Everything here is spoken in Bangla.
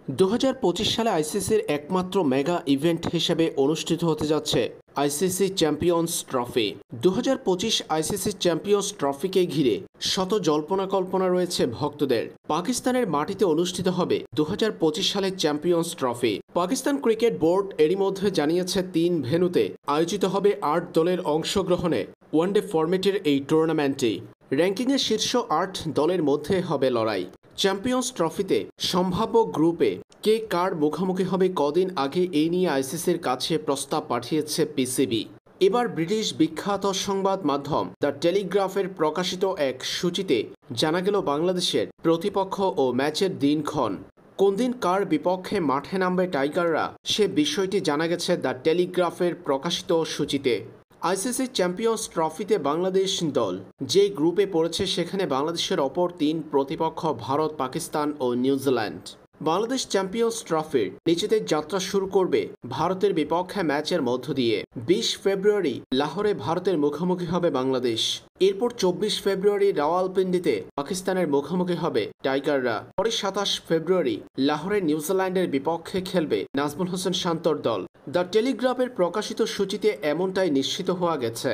2025 সালে আইসিসির একমাত্র মেগা ইভেন্ট হিসেবে অনুষ্ঠিত হতে যাচ্ছে ICC champions trophy. 2025 ICC champions ট্রফিকে ঘিরে শত জল্পনা কল্পনা রয়েছে ভক্তদের। পাকিস্তানের মাটিতে অনুষ্ঠিত হবে 2025 সালের champions trophy. Pakistan cricket board এরই মধ্যে জানিয়েছে 3 ভেন্যুতে আয়োজিত হবে 8 দলের অংশগ্রহণে ওয়ানডে ফরম্যাটের এই টুর্নামেন্টটি। র্যাঙ্কিংয়ে শীর্ষ 8 দলের মধ্যে হবে লড়াই। চ্যাম্পিয়ন্স ট্রফিতে সম্ভাব্য গ্রুপে কে কার মুখোমুখি হবে কদিন আগে এই নিয়ে আইসিসির কাছে প্রস্তাব পাঠিয়েছে পিসিবি। এবার ব্রিটিশ বিখ্যাত সংবাদ মাধ্যম দ্য টেলিগ্রাফের প্রকাশিত এক সূচিতে জানা গেল বাংলাদেশের প্রতিপক্ষ ও ম্যাচের দিনক্ষণ। কোন দিন কার বিপক্ষে মাঠে নামবে টাইগাররা সে বিষয়টি জানা গেছে দ্য টেলিগ্রাফের প্রকাশিত সূচিতে। আইসিসি চ্যাম্পিয়ন্স ট্রফিতে বাংলাদেশ দল যে গ্রুপে পড়েছে সেখানে বাংলাদেশের অপর 3 প্রতিপক্ষ ভারত, পাকিস্তান ও নিউজিল্যান্ড। বাংলাদেশ চ্যাম্পিয়ন্স ট্রফির নিজেদের যাত্রা শুরু করবে ভারতের বিপক্ষে ম্যাচের মধ্য দিয়ে। 20 ফেব্রুয়ারি লাহোরে ভারতের মুখোমুখি হবে বাংলাদেশ। এরপর 24 ফেব্রুয়ারি রাওয়ালপিন্ডিতে পাকিস্তানের মুখোমুখি হবে টাইগাররা। পরে 27 ফেব্রুয়ারি লাহোরে নিউজিল্যান্ডের বিপক্ষে খেলবে নাজমুল হোসেন শান্তর দল। দ্য টেলিগ্রাফের প্রকাশিত সূচিতে এমনটাই নিশ্চিত হওয়া গেছে।